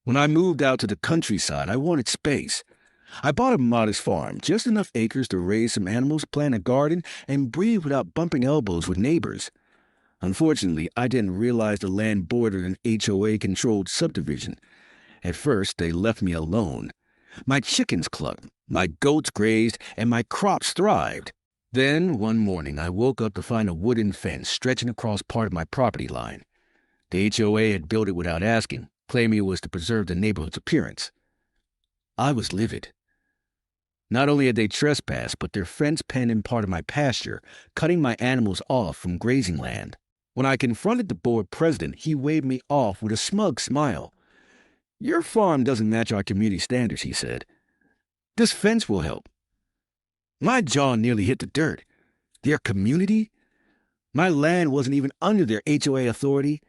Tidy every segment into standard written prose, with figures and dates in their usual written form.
When I moved out to the countryside, I wanted space. I bought a modest farm, just enough acres to raise some animals, plant a garden, and breathe without bumping elbows with neighbors. Unfortunately, I didn't realize the land bordered an HOA-controlled subdivision. At first, they left me alone. My chickens clucked, my goats grazed, and my crops thrived. Then, one morning, I woke up to find a wooden fence stretching across part of my property line. The HOA had built it without asking, claiming it was to preserve the neighborhood's appearance. I was livid. Not only had they trespassed, but their fence penned in part of my pasture, cutting my animals off from grazing land. When I confronted the board president, he waved me off with a smug smile. "Your farm doesn't match our community standards," he said. "This fence will help." My jaw nearly hit the dirt. Their community? My land wasn't even under their HOA authority.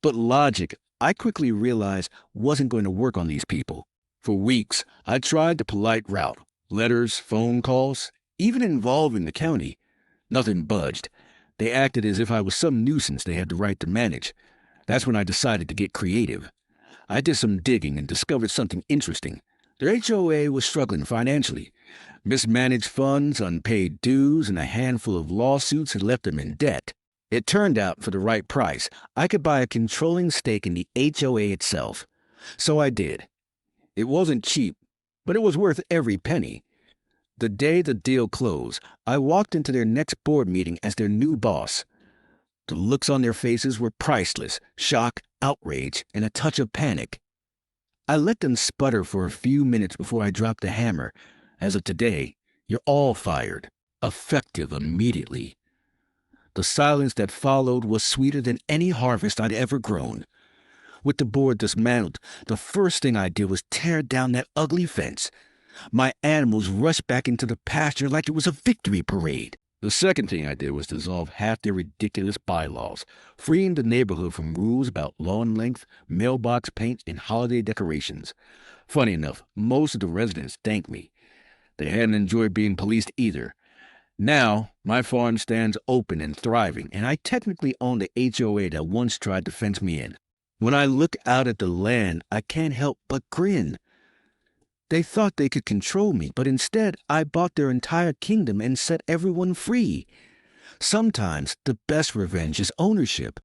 But logic, I quickly realized, wasn't going to work on these people. For weeks, I tried the polite route. Letters, phone calls, even involving the county. Nothing budged. They acted as if I was some nuisance they had the right to manage. That's when I decided to get creative. I did some digging and discovered something interesting. Their HOA was struggling financially. Mismanaged funds, unpaid dues, and a handful of lawsuits had left them in debt. It turned out, for the right price, I could buy a controlling stake in the HOA itself. So I did. It wasn't cheap, but it was worth every penny. The day the deal closed, I walked into their next board meeting as their new boss. The looks on their faces were priceless: shock, outrage, and a touch of panic. I let them sputter for a few minutes before I dropped the hammer. As of today, you're all fired, effective immediately. The silence that followed was sweeter than any harvest I'd ever grown. With the board dismantled, the first thing I did was tear down that ugly fence. My animals rushed back into the pasture like it was a victory parade. The second thing I did was dissolve half their ridiculous bylaws, freeing the neighborhood from rules about lawn length, mailbox paint, and holiday decorations. Funny enough, most of the residents thanked me. They hadn't enjoyed being policed either. Now, my farm stands open and thriving, and I technically own the HOA that once tried to fence me in. When I look out at the land, I can't help but grin. They thought they could control me, but instead I bought their entire kingdom and set everyone free. Sometimes the best revenge is ownership.